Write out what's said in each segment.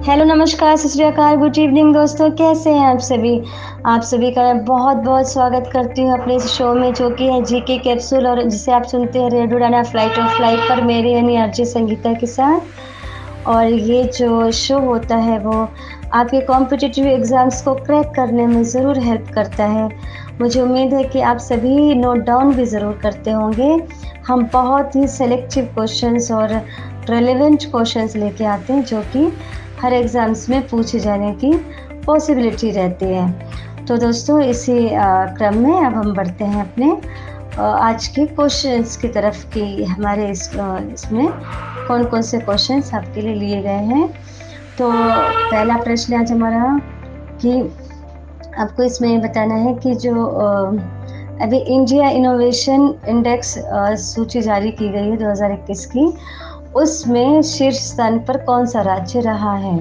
Hello, नमस्कार, सत श्री अकाल, गुड इवनिंग दोस्तों, कैसे हैं आप सभी? आप सभी का मैं बहुत-बहुत स्वागत करती हूँ अपने इस शो में जो कि है जीके कैप्सूल और जिसे आप सुनते हैं रेडियो उड़ाना फ्लाइट ऑफ लाइफ पर मेरे यानी आरजे संगीता के साथ। और ये जो शो होता है वो आपके कॉम्पिटिटिव एग्ज़ाम्स को क्रैक करने में ज़रूर हेल्प करता है। मुझे उम्मीद है कि आप सभी नोट डाउन भी ज़रूर करते होंगे। हम बहुत ही सेलेक्टिव क्वेश्चंस और रेलेवेंट क्वेश्चंस लेके आते हैं जो कि हर एग्ज़ाम्स में पूछे जाने की पॉसिबिलिटी रहती है। तो दोस्तों इसी क्रम में अब हम बढ़ते हैं अपने आज के क्वेश्चंस की तरफ कि हमारे इसमें कौन-कौन से क्वेश्चंस आपके लिए लिए गए हैं। तो पहला प्रश्न आज हमारा कि आपको इसमें ये बताना है कि जो अभी इंडिया इनोवेशन इंडेक्स सूची जारी की गई है 2021 की, उसमें शीर्ष स्थान पर कौन-सा राज्य रहा है?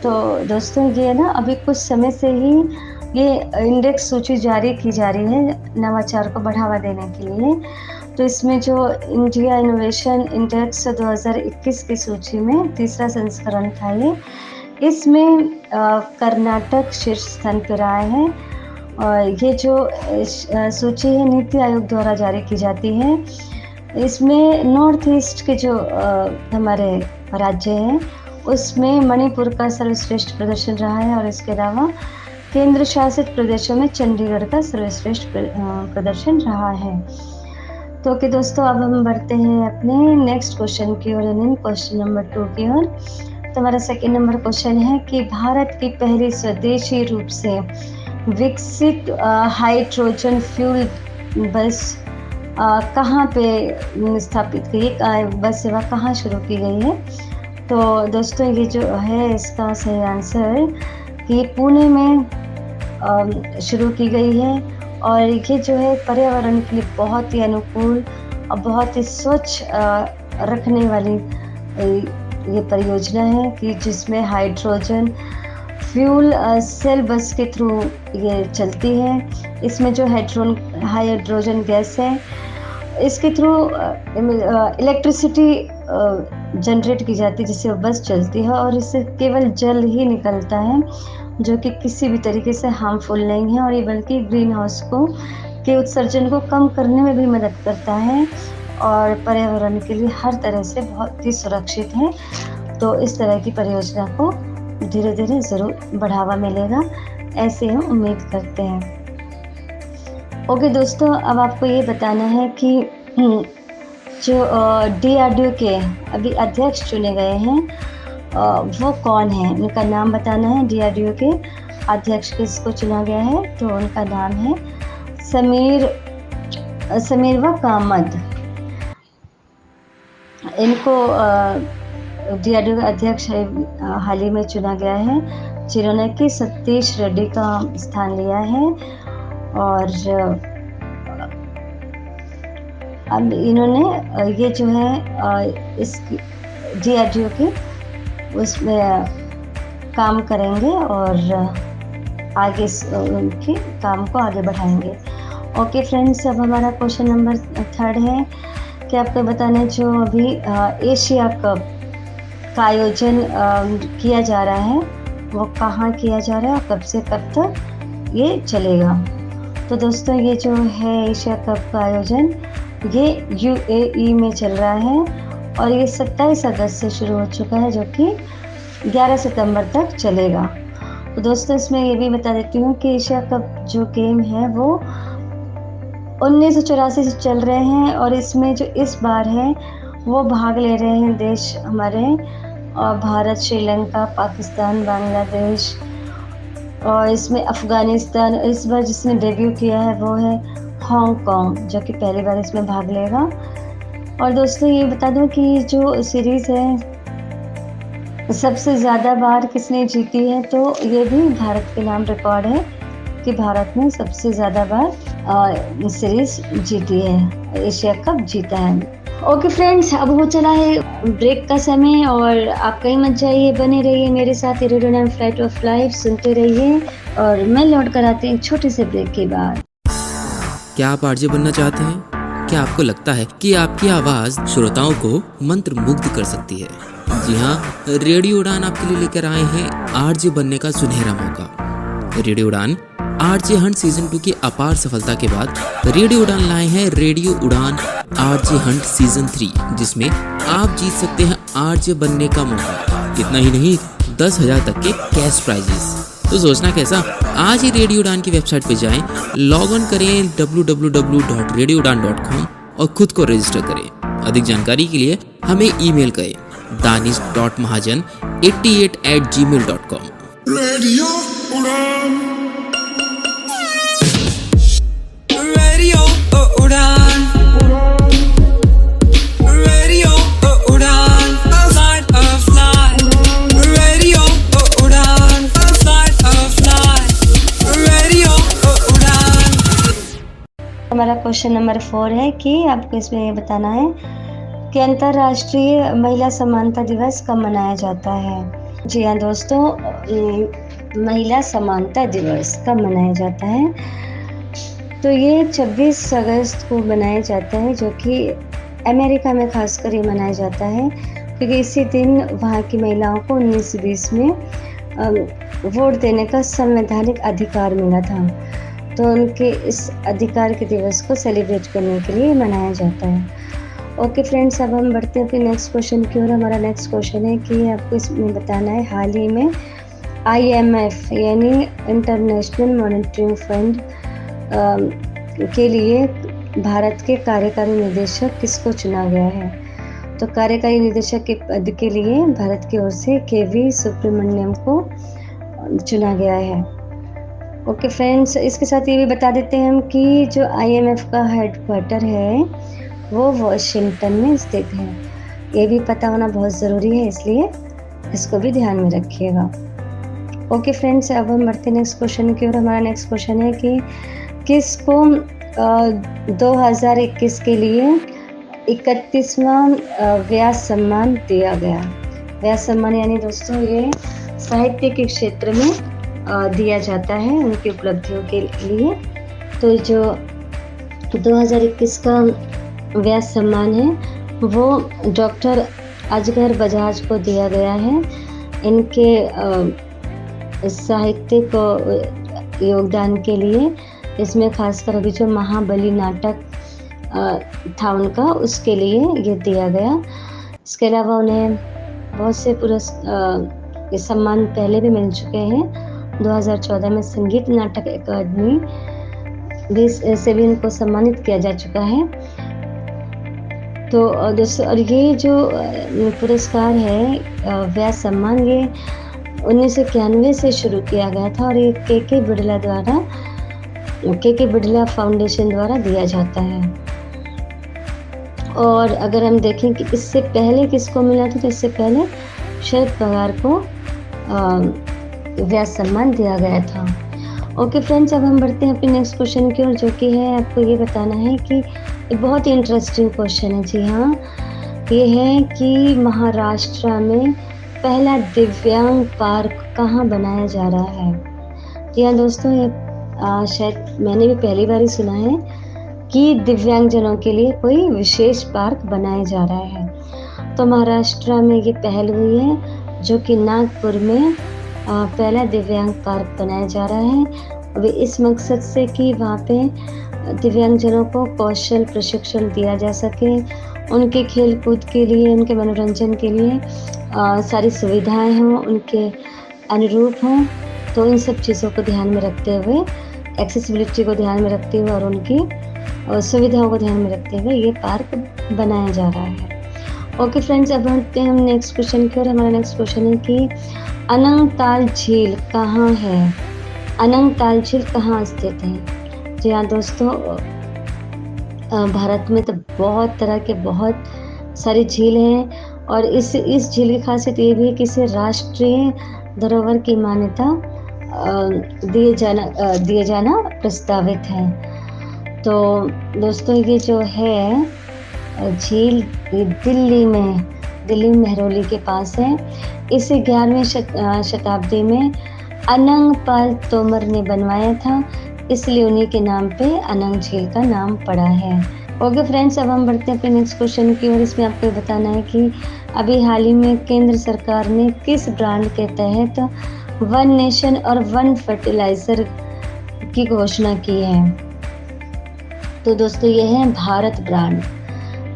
तो दोस्तों ये ना अभी कुछ समय से ही ये इंडेक्स सूची जारी की जा रही है नवाचार को बढ़ावा देने के लिए। तो इसमें जो इंडिया इनोवेशन इंडेक्स 2021 की सूची में तीसरा संस्करण था ये। इसमें कर्नाटक शीर्ष स्थान पे रहा है और ये जो सूची है नीति आयोग द्वारा जारी की जाती है। इसमें नॉर्थ ईस्ट के जो हमारे राज्य हैं उसमें मणिपुर का सर्वश्रेष्ठ प्रदर्शन रहा है और इसके अलावा केंद्र शासित प्रदेशों में चंडीगढ़ का सर्वश्रेष्ठ प्रदर्शन रहा है। तो कि दोस्तों अब हम बढ़ते हैं अपने नेक्स्ट क्वेश्चन की ओर यानी क्वेश्चन नंबर 2 की ओर। तो हमारा सेकेंड नंबर क्वेश्चन है कि भारत की पहली स्वदेशी रूप से विकसित हाइड्रोजन फ्यूल बस कहाँ पे स्थापित की बस सेवा कहाँ शुरू की गई है? तो दोस्तों ये जो है इसका सही आंसर कि पुणे में शुरू की गई है और ये जो है पर्यावरण के लिए बहुत ही अनुकूल और बहुत ही स्वच्छ रखने वाली ये परियोजना है कि जिसमें हाइड्रोजन फ्यूल सेल बस के थ्रू ये चलती है। इसमें जो हाइड्रोजन गैस है इसके थ्रू इलेक्ट्रिसिटी जनरेट की जाती है जिससे वो बस चलती है और इससे केवल जल ही निकलता है जो कि किसी भी तरीके से हार्मफुल नहीं है और ये बल्कि ग्रीन हाउस के उत्सर्जन को कम करने में भी मदद करता है और पर्यावरण के लिए हर तरह से बहुत ही सुरक्षित है। तो इस तरह की परियोजना को धीरे धीरे ज़रूर बढ़ावा मिलेगा, ऐसे हम उम्मीद करते हैं। ओके दोस्तों, अब आपको ये बताना है कि जो DRDO के अभी अध्यक्ष चुने गए हैं वो कौन है, उनका नाम बताना है। DRDO के अध्यक्ष किसको चुना गया है? तो उनका नाम है समीरवा कामत। इनको DRDO का अध्यक्ष हाल ही में चुना गया है जिन्होंने कि सतीश रेड्डी का स्थान लिया है और अब इन्होंने ये जो है इस DRDO की उसमें काम करेंगे और आगे उनके काम को आगे बढ़ाएंगे। ओके फ्रेंड्स, अब हमारा क्वेश्चन नंबर 3 है कि आपको बताना है जो अभी एशिया कप का आयोजन किया जा रहा है वो कहाँ किया जा रहा है और कब से कब तक ये चलेगा? तो दोस्तों ये जो है एशिया कप का आयोजन ये UAE में चल रहा है और ये 27 अगस्त से शुरू हो चुका है जो कि 11 सितंबर तक चलेगा। तो दोस्तों इसमें ये भी बता देती हूँ कि एशिया कप जो गेम है वो 1984 से चल रहे हैं और इसमें जो इस बार है वो भाग ले रहे हैं देश हमारे और भारत, श्रीलंका, पाकिस्तान, बांग्लादेश और इसमें अफ़गानिस्तान। इस बार जिसने डेब्यू किया है वो है हांगकांग जो कि पहली बार इसमें भाग लेगा। और दोस्तों ये बता दूं कि जो सीरीज़ है सबसे ज़्यादा बार किसने जीती है, तो ये भी भारत के नाम रिकॉर्ड है कि भारत ने सबसे ज़्यादा बार सीरीज़ जीती है, एशिया कप जीता है। ओके फ्रेंड्स, अब हो चला है ब्रेक का समय और आप कहीं मत जाइए, बने रहिए मेरे साथ रेडियो उड़ाना फ्लाइट ऑफ लाइफ सुनते रहिए और मैं लौट कर आती हूँ छोटे से ब्रेक के बाद। क्या आप आरजे बनना चाहते हैं? क्या आपको लगता है कि आपकी आवाज़ श्रोताओं को मंत्रमुग्ध कर सकती है? जी हाँ, रेडियो उड़ान आपके लिए लेकर आए हैं आरजे बनने का सुनहरा मौका। रेडियो उड़ान आरजे हंट सीजन 2 की अपार सफलता के बाद रेडियो उड़ान लाए हैं रेडियो उड़ान आरजे हंट सीजन 3, जिसमें आप जीत सकते हैं आरजे बनने का मौका। इतना ही नहीं, 10,000 तक के कैश प्राइजेस। तो सोचना कैसा, आज ही रेडियो उड़ान की वेबसाइट पे जाएं, लॉग ऑन करें www.radioudan.com और खुद को रजिस्टर करें। अधिक जानकारी के लिए हमें ईमेल करें danish.mahajan88@gmail.com। रेडियो उड़ान, रेडियो उड़ान, रेडियो उड़ान, flight of flight, रेडियो उड़ान, flight of flight, रेडियो उड़ान। हमारा क्वेश्चन नंबर 4 है कि आपको इसमें ये बताना है कि अंतर्राष्ट्रीय महिला समानता दिवस कब मनाया जाता है। जी हाँ दोस्तों, महिला समानता दिवस कब मनाया जाता है, तो ये 26 अगस्त को मनाया जाता है, जो कि अमेरिका में खासकर ये मनाया जाता है क्योंकि इसी दिन वहाँ की महिलाओं को 1920 में वोट देने का संवैधानिक अधिकार मिला था। तो उनके इस अधिकार के दिवस को सेलिब्रेट करने के लिए मनाया जाता है। ओके फ्रेंड्स, अब हम बढ़ते हैं अपने नेक्स्ट क्वेश्चन की ओर। हमारा नेक्स्ट क्वेश्चन है कि आपको इसमें बताना है हाल ही में IMF यानी इंटरनेशनल मॉनेटरी फंड के लिए भारत के कार्यकारी निदेशक किसको चुना गया है। तो कार्यकारी निदेशक के पद के लिए भारत की ओर से KV सुब्रमण्यम को चुना गया है। ओके फ्रेंड्स, इसके साथ ये भी बता देते हैं हम कि जो IMF का हेडक्वार्टर है वो वॉशिंगटन में स्थित है। ये भी पता होना बहुत ज़रूरी है, इसलिए इसको भी ध्यान में रखिएगा। ओके फ्रेंड्स, अब हम बढ़ते हैं नेक्स्ट क्वेश्चन की ओर। हमारा नेक्स्ट क्वेश्चन है कि किसको 2021 के लिए 31वां व्यास सम्मान दिया गया। व्यास सम्मान यानी दोस्तों ये साहित्य के क्षेत्र में दिया जाता है उनकी उपलब्धियों के लिए। तो जो 2021 का व्यास सम्मान है वो डॉक्टर अजगर बजाज को दिया गया है। इनके साहित्यिक योगदान के लिए, इसमें खासकर अभी जो महाबली नाटक था उनका, उसके लिए ये दिया गया। इसके अलावा उन्हें बहुत से ये सम्मान पहले भी मिल चुके हैं। 2014 में संगीत नाटक अकादमी से भी इनको सम्मानित किया जा चुका है। तो दोस्तों, और ये जो पुरस्कार है व्यास सम्मान, ये 1991 से शुरू किया गया था और ये के बिड़ला फाउंडेशन द्वारा दिया जाता है। और अगर हम देखें कि इससे पहले किसको मिला था, तो इससे पहले शरद पवार को व्यास सम्मान दिया गया था। ओके फ्रेंड्स, अब हम बढ़ते हैं अपने नेक्स्ट क्वेश्चन की ओर, जो कि है आपको ये बताना है कि एक बहुत ही इंटरेस्टिंग क्वेश्चन है। जी हाँ, ये है कि महाराष्ट्र में पहला दिव्यांग पार्क कहाँ बनाया जा रहा है। जी हाँ दोस्तों, ये शायद मैंने भी पहली बार ही सुना है कि दिव्यांगजनों के लिए कोई विशेष पार्क बनाया जा रहा है। तो महाराष्ट्र में ये पहल हुई है, जो कि नागपुर में पहला दिव्यांग पार्क बनाया जा रहा है। वे इस मकसद से कि वहाँ पे दिव्यांगजनों को कौशल प्रशिक्षण दिया जा सके, उनके खेल कूद के लिए, उनके मनोरंजन के लिए सारी सुविधाएं हों, उनके अनुरूप हों। तो इन सब चीज़ों को ध्यान में रखते हुए, एक्सेसिबिलिटी को ध्यान में रखते हुए और उनकी सुविधाओं को ध्यान में रखते हुए ये पार्क बनाया जा रहा है। ओके फ्रेंड्स, अब बढ़ते हैं हम नेक्स्ट क्वेश्चन की ओर। हमारा नेक्स्ट क्वेश्चन है कि अनंगताल झील कहाँ है। अनंगताल झील कहाँ स्थित है। जी हाँ दोस्तों, भारत में तो बहुत तरह के बहुत सारी झील हैं और इस झील की खासियत ये भी है कि इसे राष्ट्रीय धरोहर की मान्यता दिए जाना प्रस्तावित है। तो दोस्तों, ये जो है झील दिल्ली में मेहरौली के पास है। इसे 11वीं शताब्दी में अनंगपाल तोमर ने बनवाया था, इसलिए उन्हीं के नाम पे अनंग झील का नाम पड़ा है। ओके फ्रेंड्स, अब हम बढ़ते हैं अपने नेक्स्ट क्वेश्चन की ओर। इसमें आपको बताना है कि अभी हाल ही में केंद्र सरकार ने किस ब्रांड के तहत वन नेशन और वन फर्टिलाइज़र की घोषणा की है। तो दोस्तों ये है भारत ब्रांड।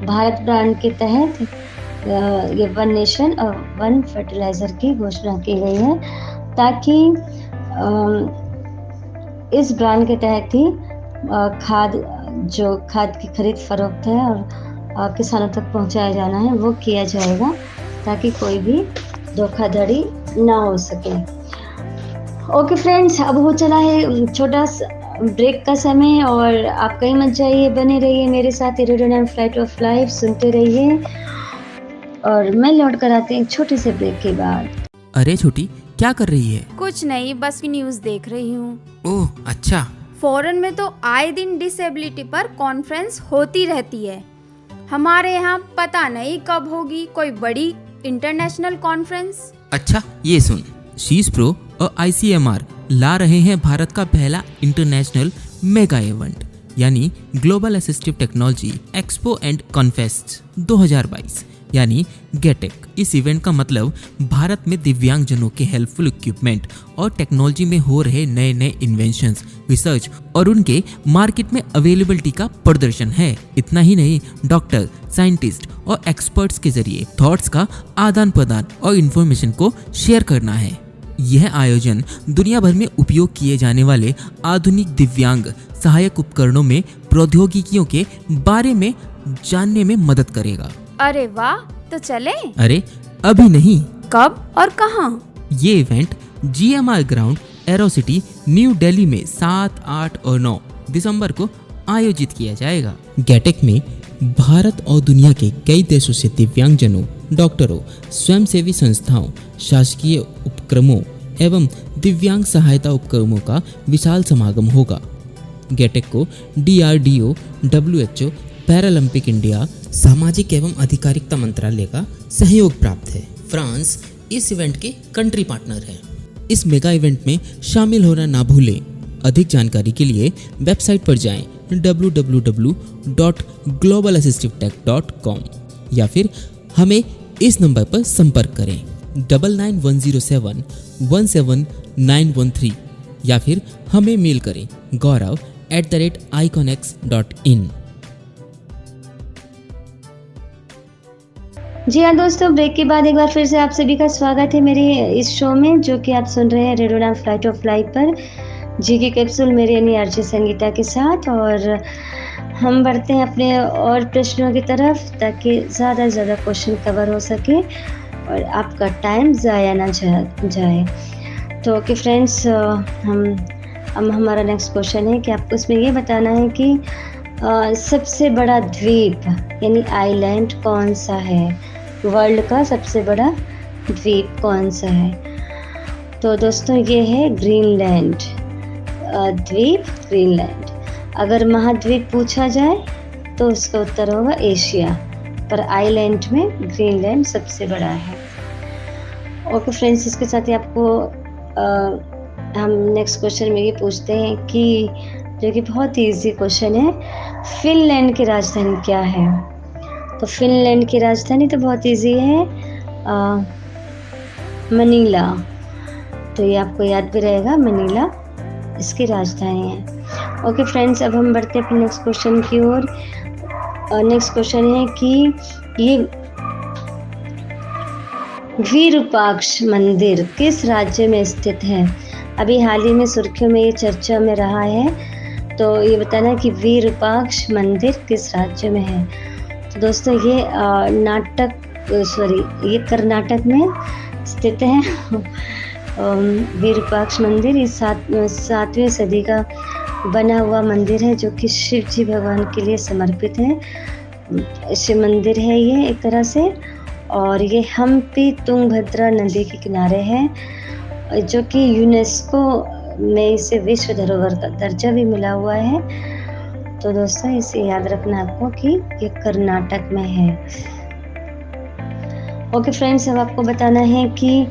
भारत ब्रांड के तहत ये वन नेशन और वन फर्टिलाइज़र की घोषणा की गई है, ताकि इस ब्रांड के तहत ही खाद की खरीद फरोख्त है और किसानों तक पहुंचाया जाना है वो किया जाएगा, ताकि कोई भी धोखाधड़ी ना हो सके। ओके फ्रेंड्स, अब हो चला है छोटा ब्रेक का समय और आप कहीं मत जाइए, बने रहिए मेरे साथ रेडियो उड़ान फ्लाइट ऑफ लाइफ सुनते रहिए और मैं लौट कर आती हूँ एक छोटे से ब्रेक के बाद। अरे छोटी, क्या कर रही है? कुछ नहीं, बस न्यूज़ देख रही हूँ। ओह अच्छा। फॉरेन में तो आए दिन डिसेबिलिटी पर कॉन्फ्रेंस होती रहती है। हमारे यहाँ पता नहीं कब होगी कोई बड़ी इंटरनेशनल कॉन्फ्रेंस। अच्छा ये सुन, शीस प्रो और ICMR ला रहे हैं भारत का पहला इंटरनेशनल मेगा इवेंट, यानी global assistive technology expo and confest 2022 यानी गेटेक। इस इवेंट का मतलब भारत में दिव्यांगजनों के हेल्पफुल इक्विपमेंट और टेक्नोलॉजी में हो रहे नए नए इन्वेंशंस, रिसर्च और उनके मार्केट में अवेलेबिलिटी का प्रदर्शन है। इतना ही नहीं, डॉक्टर, साइंटिस्ट और एक्सपर्ट्स के जरिए थॉट्स का आदान प्रदान और इन्फॉर्मेशन को शेयर करना है। यह आयोजन दुनिया भर में उपयोग किए जाने वाले आधुनिक दिव्यांग सहायक उपकरणों में प्रौद्योगिकियों के बारे में जानने में मदद करेगा। अरे वाह, तो चले? अरे अभी नहीं। कब और कहाँ? ये event GMR ground Aerocity new Delhi में 7, 8 और 9 दिसंबर को आयोजित किया जाएगा। गेटेक में भारत और दुनिया के कई देशों से दिव्यांगजनों, डॉक्टरों, स्वयंसेवी संस्थाओं, शासकीय उपक्रमों एवं दिव्यांग सहायता उपक्रमों का विशाल समागम होगा। गेटेक को DRDO, WHO, पैरालंपिक इंडिया, सामाजिक एवं अधिकारिता मंत्रालय का सहयोग प्राप्त है। फ्रांस इस इवेंट के कंट्री पार्टनर है। इस मेगा इवेंट में शामिल होना ना भूलें। अधिक जानकारी के लिए वेबसाइट पर जाएं www.globalassistivetech.com या फिर हमें इस नंबर पर संपर्क करें 9910717913 या फिर हमें मेल करें gaurav@iconx.in। जी हाँ दोस्तों, ब्रेक के बाद एक बार फिर से आप सभी का स्वागत है मेरे इस शो में, जो कि आप सुन रहे हैं रेडियो उड़ान फ्लाइट ऑफ लाइफ पर GK कैप्सूल मेरे यानी RJ संगीता के साथ। और हम बढ़ते हैं अपने और प्रश्नों की तरफ, ताकि ज़्यादा से ज़्यादा क्वेश्चन कवर हो सके और आपका टाइम ज़ाया ना जाए। तो ओके फ्रेंड्स, हम हमारा नेक्स्ट क्वेश्चन है कि आपको इसमें ये बताना है कि सबसे बड़ा द्वीप यानी आइलैंड कौन सा है। वर्ल्ड का सबसे बड़ा द्वीप कौन सा है? तो दोस्तों ये है ग्रीनलैंड। द्वीप ग्रीनलैंड। अगर महाद्वीप पूछा जाए तो उसका उत्तर होगा एशिया, पर आइलैंड में ग्रीनलैंड सबसे बड़ा है। ओके फ्रेंड्स, इसके साथ ही आपको हम नेक्स्ट क्वेश्चन में ये पूछते हैं कि जो कि बहुत ही इजी क्वेश्चन है, फिनलैंड की राजधानी क्या है? तो फिनलैंड की राजधानी तो बहुत इजी है, मनीला। तो ये आपको याद भी रहेगा, मनीला इसकी राजधानी है। ओके फ्रेंड्स, अब हम बढ़ते हैं अपने नेक्स्ट क्वेश्चन की ओर। नेक्स्ट क्वेश्चन है कि ये विरूपाक्ष मंदिर किस राज्य में स्थित है? अभी हाल ही में सुर्खियों में ये चर्चा में रहा है, तो ये बताना कि विरूपाक्ष मंदिर किस राज्य में है। तो दोस्तों ये ये कर्नाटक में स्थित है। विरूपाक्ष मंदिर इस 7वीं सदी का बना हुआ मंदिर है, जो कि शिव जी भगवान के लिए समर्पित है। शिव मंदिर है ये एक तरह से, और ये हम्पी तुंगभद्रा नदी के किनारे है, जो कि यूनेस्को में इसे विश्व धरोहर का दर्जा भी मिला हुआ है। तो दोस्तों इसे याद रखना आपको कि ये कर्नाटक में है। ओके फ्रेंड्स, अब आपको बताना है कि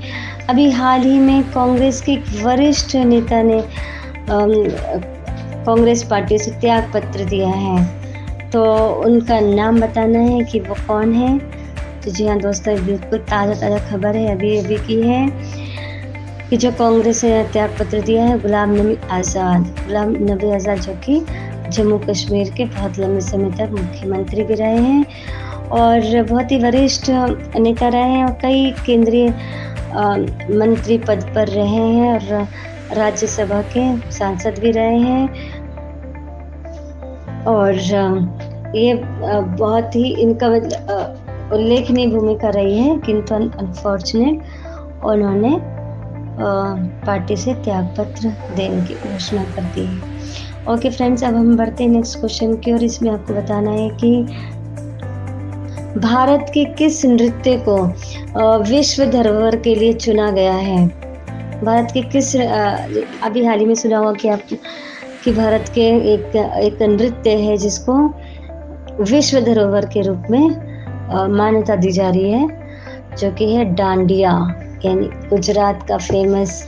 अभी हाल ही में कांग्रेस के एक वरिष्ठ नेता ने कांग्रेस पार्टी से त्याग पत्र दिया है। तो उनका नाम बताना है कि वो कौन है। तो जी हाँ दोस्तों, बिल्कुल ताज़ा खबर है, अभी अभी की है कि जो कांग्रेस ने त्याग पत्र दिया है गुलाम नबी आज़ाद जो कि जम्मू कश्मीर के बहुत लंबे समय तक मुख्यमंत्री भी रहे हैं और बहुत ही वरिष्ठ नेता रहे हैं और कई केंद्रीय मंत्री पद पर रहे हैं और राज्यसभा के सांसद भी रहे हैं। और ये बहुत ही इनका उल्लेखनीय भूमिका रही है, किंतु अनफॉर्चुनेट उन्होंने पार्टी से त्यागपत्र देने की घोषणा कर दी है। ओके फ्रेंड्स, अब हम बढ़ते हैं नेक्स्ट क्वेश्चन की और इसमें आपको बताना है कि भारत के किस नृत्य को विश्व धरोहर के लिए चुना गया है। भारत के किस अभी हाल ही में सुना होगा कि भारत के एक नृत्य है जिसको विश्व धरोहर के रूप में मान्यता दी जा रही है, जो कि है डांडिया, यानी गुजरात का फेमस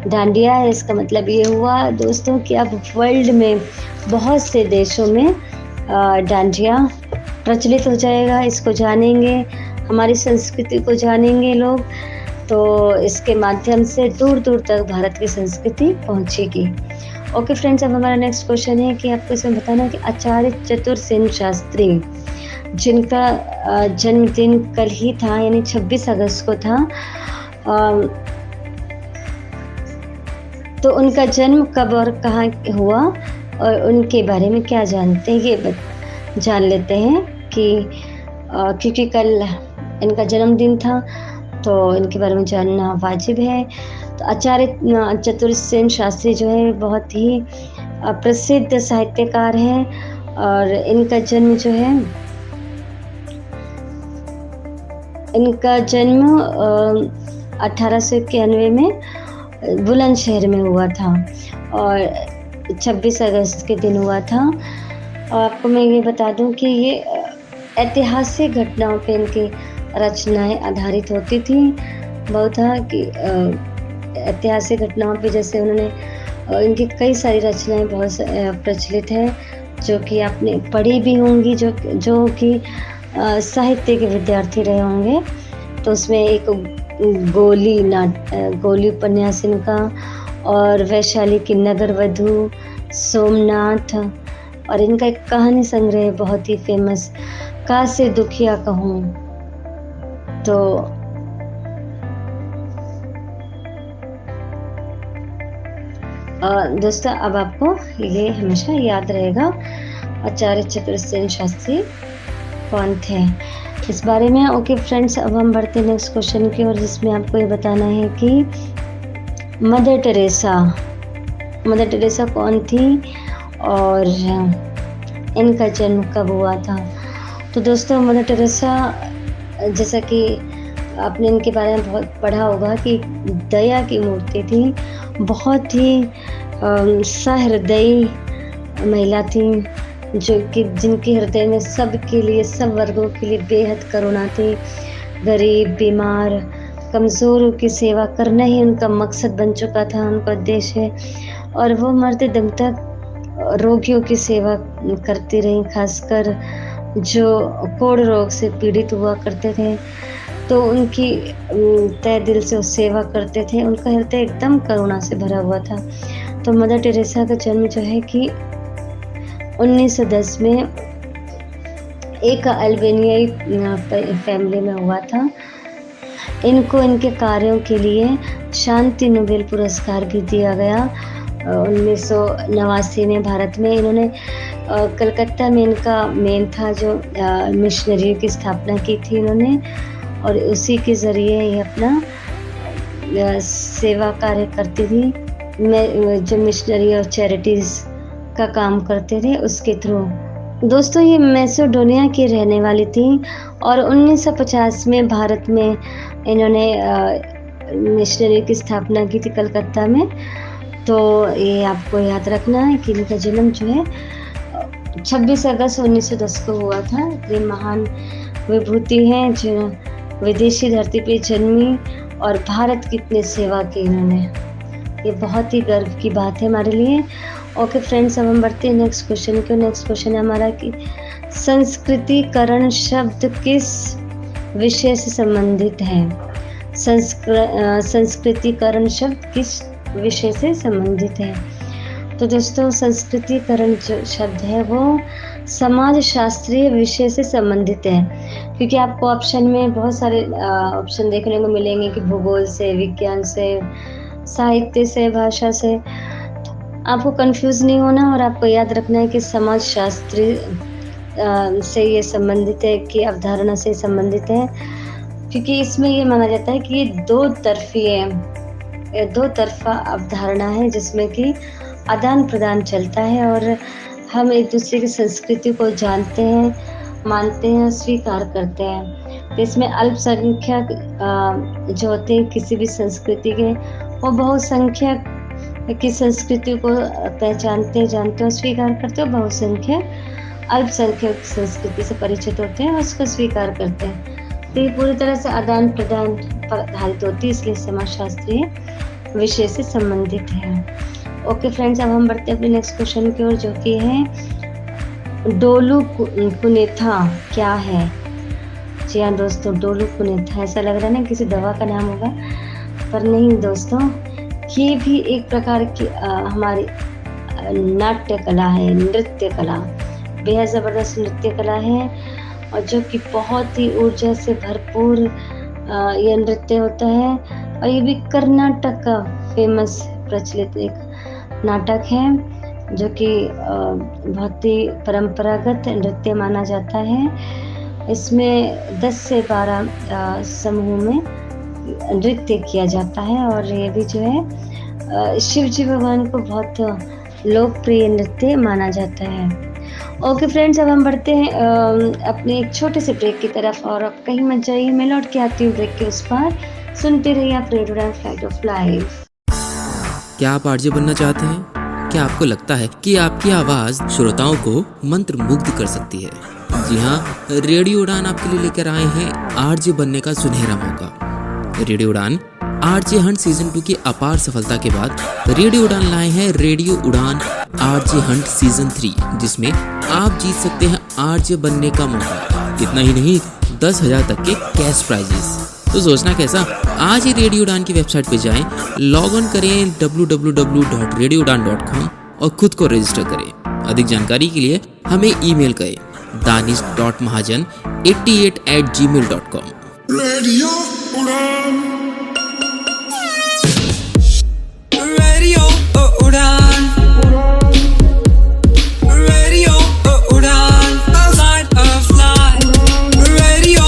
डांडिया है। इसका मतलब ये हुआ दोस्तों कि अब वर्ल्ड में बहुत से देशों में डांडिया प्रचलित हो जाएगा। इसको जानेंगे, हमारी संस्कृति को जानेंगे लोग, तो इसके माध्यम से दूर दूर तक भारत की संस्कृति पहुंचेगी। ओके फ्रेंड्स, अब हमारा नेक्स्ट क्वेश्चन है कि आपको इसमें बताना है कि आचार्य चतुरसेन शास्त्री, जिनका जन्मदिन कल ही था यानी 26 अगस्त को था, तो उनका जन्म कब और कहाँ हुआ और उनके बारे में क्या जानते हैं ये जान लेते हैं कि क्योंकि कल इनका जन्मदिन था तो इनके बारे में जानना वाजिब है। तो आचार्य चतुरसेन शास्त्री जो है बहुत ही प्रसिद्ध साहित्यकार हैं और इनका जन्म जो है इनका जन्म 1891 में बुलंदशहर में हुआ था और 26 अगस्त के दिन हुआ था। और आपको मैं ये बता दूं कि ये ऐतिहासिक घटनाओं पे इनकी रचनाएं आधारित होती थी। बहुत था कि ऐतिहासिक घटनाओं पे जैसे उन्होंने इनकी कई सारी रचनाएं बहुत प्रचलित हैं जो कि आपने पढ़ी भी होंगी, जो कि साहित्य के विद्यार्थी रहे होंगे। तो उसमें एक गोली उपन्यास इनका और वैशाली की नगरवधू, सोमनाथ, और इनका एक कहानी संग्रह बहुत ही फेमस, कासे दुखिया कहूँ। तो दोस्तों अब आपको ये हमेशा याद रहेगा आचार्य चतुरसेन शास्त्री कौन थे इस बारे में। ओके फ्रेंड्स, अब हम बढ़ते हैं नेक्स्ट क्वेश्चन की ओर, जिसमें आपको ये बताना है कि मदर टेरेसा कौन थी और इनका जन्म कब हुआ था। तो दोस्तों मदर टेरेसा, जैसा कि आपने इनके बारे में बहुत पढ़ा होगा कि दया की मूर्ति थी, बहुत ही सहृदयी महिला थी जो कि जिनके हृदय में सबके लिए, सब वर्गों के लिए बेहद करुणा थी। गरीब, बीमार, कमज़ोरों की सेवा करना ही उनका मकसद बन चुका था, उनका उद्देश्य है। और वो मरते दम तक रोगियों की सेवा करती रही, खासकर जो कोढ़ रोग से पीड़ित हुआ करते थे, तो उनकी तहे दिल से वो सेवा करते थे। उनका हृदय एकदम करुणा से भरा हुआ था। तो मदर टेरेसा का जन्म जो है कि 1910 में एक अल्बानियाई फैमिली में हुआ था। इनको इनके कार्यों के लिए शांति नोबेल पुरस्कार भी दिया गया 1989 में भारत में। इन्होंने कलकत्ता में इनका मेन था जो मिशनरियों की स्थापना की थी इन्होंने, और उसी के ज़रिए ये अपना सेवा कार्य करती थी। जो मिशनरी और चैरिटीज़ का काम करते थे उसके थ्रू। दोस्तों ये मैसेडोनिया की रहने वाली थी और 1950 में भारत में इन्होंने मिशनरी की स्थापना की थी कलकत्ता में। तो ये आपको याद रखना है कि इनका जन्म जो है 26 अगस्त 1910 को हुआ था। ये महान विभूति हैं जो विदेशी धरती पे जन्मी और भारत की इतनी सेवा की इन्होंने। ये बहुत ही गर्व की बात है हमारे लिए। ओके फ्रेंड्स, अब हम बढ़ते हैं नेक्स्ट क्वेश्चन को। नेक्स्ट क्वेश्चन है हमारा कि संस्कृतिकरण शब्द किस विषय से संबंधित है? संस्कृतिकरण शब्द किस विषय से संबंधित है? तो दोस्तों संस्कृतिकरण जो शब्द है वो समाज शास्त्रीय विषय से संबंधित है, क्योंकि आपको ऑप्शन में बहुत सारे ऑप्शन देखने को मिलेंगे कि भूगोल से, विज्ञान से, साहित्य से, भाषा से। आपको कंफ्यूज नहीं होना और आपको याद रखना है कि समाज शास्त्री से ये संबंधित है कि अवधारणा से संबंधित है, क्योंकि इसमें ये माना जाता है कि ये दो तरफा अवधारणा है जिसमें कि आदान प्रदान चलता है और हम एक दूसरे की संस्कृति को जानते हैं, मानते हैं, स्वीकार करते हैं। तो इसमें अल्पसंख्यक जो होते हैं किसी भी संस्कृति के, वो बहुसंख्यक की संस्कृति को पहचानते हैं, जानते हैं, स्वीकार करते हैं। बहुसंख्यक अल्पसंख्यक संस्कृति से परिचित होते हैं और उसको स्वीकार करते हैं। तो ये पूरी तरह से आदान प्रदान पर आधारित होती है, इसलिए समाजशास्त्रीय विषय से संबंधित है। ओके फ्रेंड्स, अब हम बढ़ते हैं अपने नेक्स्ट क्वेश्चन की ओर, जो कि है डोलू कुनेथा क्या है? जी हाँ दोस्तों, डोलू कुनेथा ऐसा लग रहा है ना किसी दवा का नाम होगा, पर नहीं दोस्तों, ये भी एक प्रकार की हमारी नाट्य कला है, नृत्य कला, बेहद ज़बरदस्त नृत्य कला है और जो कि बहुत ही ऊर्जा से भरपूर यह नृत्य होता है। और ये भी कर्नाटक का फेमस प्रचलित एक नाटक है जो कि बहुत ही परंपरागत नृत्य माना जाता है। इसमें 10 से 12 समूह में नृत्य किया जाता है और ये भी जो है शिव जी भगवान को बहुत लोकप्रिय नृत्य माना जाता है। ओके फ्रेंड्स, अब हम बढ़ते हैं अपने एक छोटे से ब्रेक की तरफ और अब कहीं मत जाइए, मैं लौट के आती हूँ ब्रेक के उस पार। सुनते रहिए आप रेडियो उड़ान फ्लाइट ऑफ लाइफ। क्या आप आरजे बनना चाहते हैं? क्या आपको लगता है कि आपकी आवाज श्रोताओं को मंत्र मुग्ध कर सकती है? जी हाँ, रेडियो उड़ान आपके लिए लेकर आए हैं आरजे बनने का सुनहरा मौका। रेडियो उड़ान आरजे हंट सीजन 2 की अपार सफलता के बाद रेडियो उड़ान लाए हैं रेडियो उड़ान आरजे हंट सीजन 3, जिसमें आप जीत सकते हैं आरजे बनने का मौका। इतना ही नहीं, 10,000 तक के कैश प्राइजेस। तो सोचना कैसा, आज ही रेडियो उड़ान की वेबसाइट पे जाएं, लॉग ऑन करें www.radioudan.com और खुद को रजिस्टर करें। अधिक जानकारी के लिए हमें ईमेल करें danish.mahajan88@gmail.com। रेडियो उड़ान, Radio Udan, Radio Udan, flight of light. Radio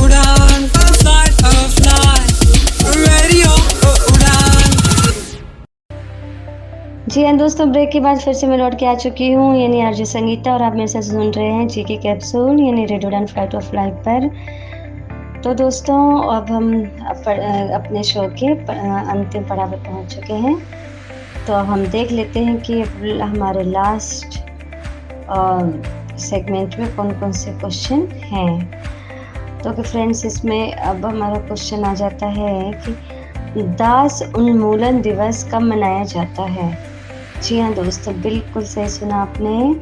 Udan, flight of light. Radio Udan. जी हाँ दोस्तों, ब्रेक के बाद फिर से मैं लौट के आ चुकी हूँ, यानी आरजे संगीता, और आप मेरे साथ सुन रहे हैं जीके कैप्सूल यानी रेडियो उड़ान फ्लाइट ऑफ लाइफ पर। तो दोस्तों, अब हम अपने शो के अंतिम पड़ाव पर पहुँच चुके हैं। तो अब हम देख लेते हैं कि हमारे लास्ट सेगमेंट में कौन कौन से क्वेश्चन हैं। तो कि फ्रेंड्स, इसमें अब हमारा क्वेश्चन आ जाता है कि दास उन्मूलन दिवस कब मनाया जाता है? जी हाँ दोस्तों, बिल्कुल सही सुना आपने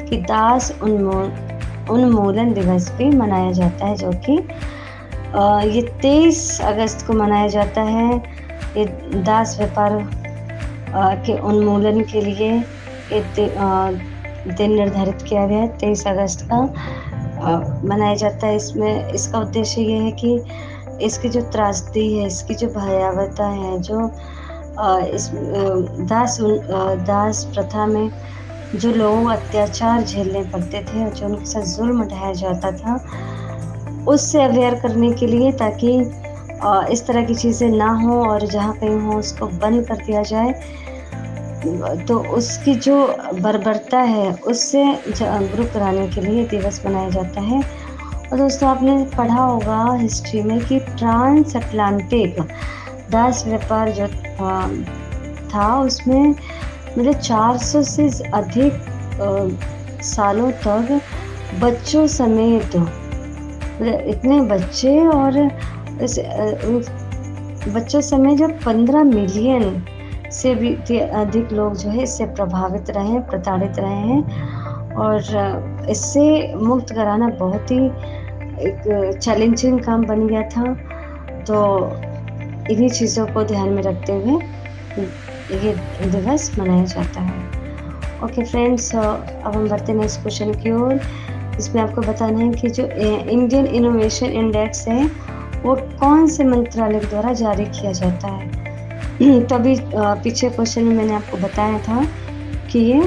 कि दास उन्मूलन दिवस भी मनाया जाता है, जो कि ये 23 अगस्त को मनाया जाता है। ये दास व्यापार के उन्मूलन के लिए एक दिन निर्धारित किया गया है, 23 अगस्त का मनाया जाता है। इसमें इसका उद्देश्य ये है कि इसकी जो त्रासदी है, इसकी जो भयावहता है, जो इस दास प्रथा में जो लोगों को अत्याचार झेलने पड़ते थे और जो उनके साथ जुल्म ढाया जाता था, उससे अवेयर करने के लिए, ताकि इस तरह की चीज़ें ना हो और जहाँ कहीं हो उसको बंद कर दिया जाए। तो उसकी जो बर्बरता है उससे जागरूक कराने के लिए दिवस मनाया जाता है। और दोस्तों, आपने पढ़ा होगा हिस्ट्री में कि ट्रांस अटलांटिक दास व्यापार जो था, उसमें मतलब 400 से अधिक सालों तक बच्चों समेत, इतने बच्चे और बच्चों समेत जो 15 मिलियन से भी अधिक लोग जो है इससे प्रभावित रहे हैं, प्रताड़ित रहे हैं। और इससे मुक्त कराना बहुत ही एक चैलेंजिंग काम बन गया था। तो इन्हीं चीज़ों को ध्यान में रखते हुए ये दिवस मनाया जाता है। ओके फ्रेंड्स, अब हम बढ़ते हैं नेक्स्ट क्वेश्चन की ओर। इसमें आपको बताना है कि जो इंडियन इनोवेशन इंडेक्स है वो कौन से मंत्रालय द्वारा जारी किया जाता है। तो अभी पीछे क्वेश्चन में मैंने आपको बताया था कि ये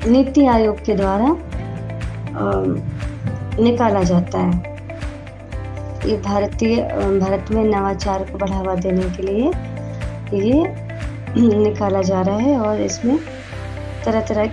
नीति आयोग के द्वारा निकाला जाता है। ये भारत में नवाचार को बढ़ावा देने के लिए ये निकाला जा रहा है और इसमें तरह तरह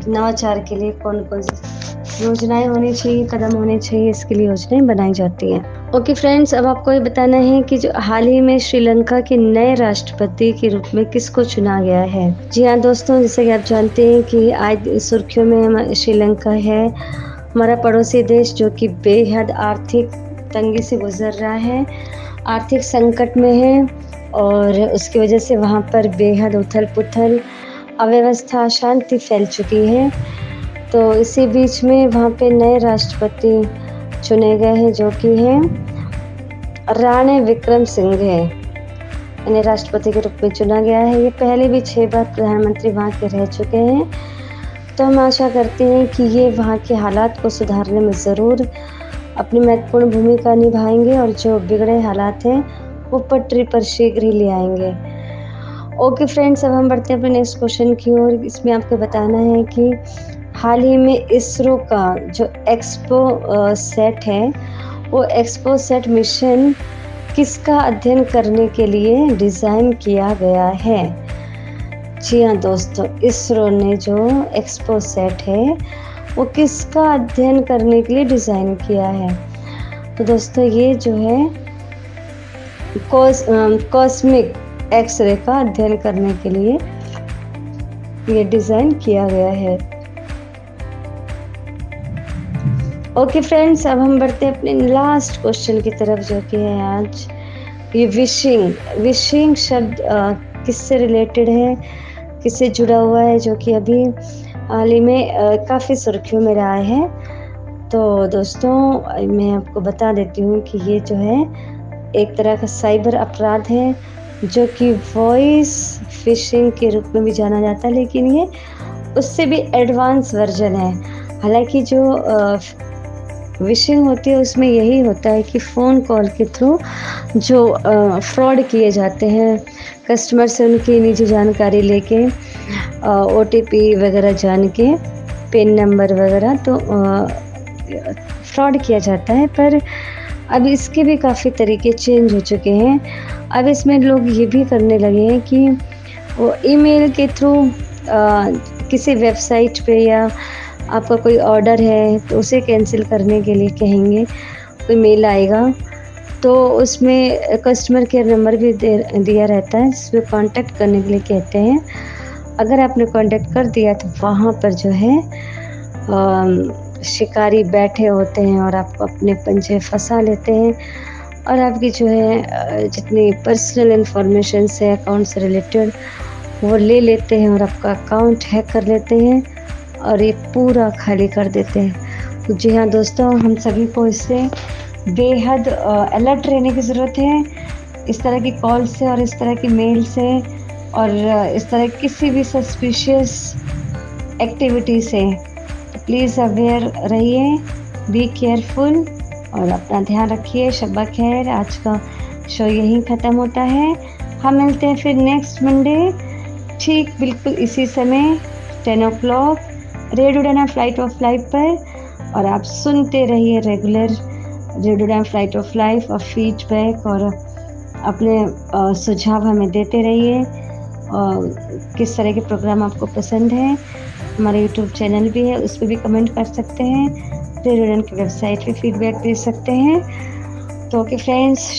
नवाचार के लिए कौन कौन सी योजनाएं होनी चाहिए, कदम होने चाहिए, इसके लिए योजनाएं बनाई जाती हैं। ओके फ्रेंड्स, अब आपको ये बताना है कि जो हाल ही में श्रीलंका के नए राष्ट्रपति के रूप में किसको चुना गया है। जी हाँ दोस्तों, जैसे कि आप जानते हैं कि आज सुर्खियों में श्रीलंका है, हमारा पड़ोसी देश जो कि बेहद आर्थिक तंगी से गुजर रहा है, आर्थिक संकट में है और उसकी वजह से वहाँ पर बेहद उथल पुथल, अव्यवस्था, अशांति फैल चुकी है। तो इसी बीच में वहाँ पे नए राष्ट्रपति चुने गए हैं जो कि हैं राणे विक्रमसिंघे। इन्हें राष्ट्रपति के रूप में चुना गया है। ये पहले भी 6 बार प्रधानमंत्री वहाँ के रह चुके हैं। तो हम आशा करते हैं कि ये वहाँ के हालात को सुधारने में ज़रूर अपनी महत्वपूर्ण भूमिका निभाएंगे और जो बिगड़े हालात हैं वो पटरी पर शीघ्र ही ले आएंगे। ओके फ्रेंड्स, अब हम बढ़ते हैं अपने नेक्स्ट क्वेश्चन की ओर। इसमें आपको बताना है कि हाल ही में इसरो का जो एक्सपो सेट है वो एक्सपो सेट मिशन किसका अध्ययन करने के लिए डिज़ाइन किया गया है। जी हाँ दोस्तों, इसरो ने जो एक्सपो सेट है वो किसका अध्ययन करने के लिए डिज़ाइन किया है। तो दोस्तों ये जो है कॉस्मिक एक्सरे का अध्ययन करने के लिए ये डिज़ाइन किया गया है। ओके फ्रेंड्स, अब हम बढ़ते हैं अपने लास्ट क्वेश्चन की तरफ जो कि है आज ये विशिंग शब्द किससे रिलेटेड है, किससे जुड़ा हुआ है, जो कि अभी हाल ही में काफ़ी सुर्खियों में रहा है। तो दोस्तों मैं आपको बता देती हूँ कि ये जो है एक तरह का साइबर अपराध है जो कि वॉइस फिशिंग के रूप में भी जाना जाता है, लेकिन ये उससे भी एडवांस वर्जन है। हालांकि जो विशिंग होती है उसमें यही होता है कि फ़ोन कॉल के थ्रू जो फ्रॉड किए जाते हैं, कस्टमर से उनकी निजी जानकारी लेके OTP वगैरह जान के, पिन नंबर वगैरह, तो फ्रॉड किया जाता है। पर अब इसके भी काफ़ी तरीके चेंज हो चुके हैं। अब इसमें लोग ये भी करने लगे हैं कि वो ईमेल के थ्रू किसी वेबसाइट पे या आपका कोई ऑर्डर है तो उसे कैंसिल करने के लिए कहेंगे, कोई मेल आएगा तो उसमें कस्टमर केयर नंबर भी दिया रहता है जिसमें कांटेक्ट करने के लिए कहते हैं। अगर आपने कांटेक्ट कर दिया तो वहाँ पर जो है शिकारी बैठे होते हैं और आपको अपने पंजे फंसा लेते हैं और आपकी जो है जितनी पर्सनल इन्फॉर्मेशन है अकाउंट से रिलेटेड वो ले लेते हैं और आपका अकाउंट हैक कर लेते हैं और ये पूरा खाली कर देते हैं। तो जी हाँ दोस्तों, हम सभी को इससे बेहद अलर्ट रहने की ज़रूरत है, इस तरह की कॉल से और इस तरह की मेल से और इस तरह किसी भी सस्पिशियस एक्टिविटी से। तो प्लीज़ अवेयर रहिए, बी केयरफुल और अपना ध्यान रखिए। शब्बा खैर, आज का शो यहीं ख़त्म होता है। हम मिलते हैं फिर नेक्स्ट मंडे ठीक बिल्कुल इसी समय 10 o'clock रेडियो उड़ान फ्लाइट ऑफ लाइफ पर, और आप सुनते रहिए रेगुलर रेडियो उड़ान फ्लाइट ऑफ लाइफ और फीडबैक और अपने सुझाव हमें देते रहिए और किस तरह के प्रोग्राम आपको पसंद है। हमारा यूट्यूब चैनल भी है, उस पर भी कमेंट कर सकते हैं, रेडियो उड़ान की वेबसाइट पे फीडबैक दे सकते हैं। तो ओके फ्रेंड्स,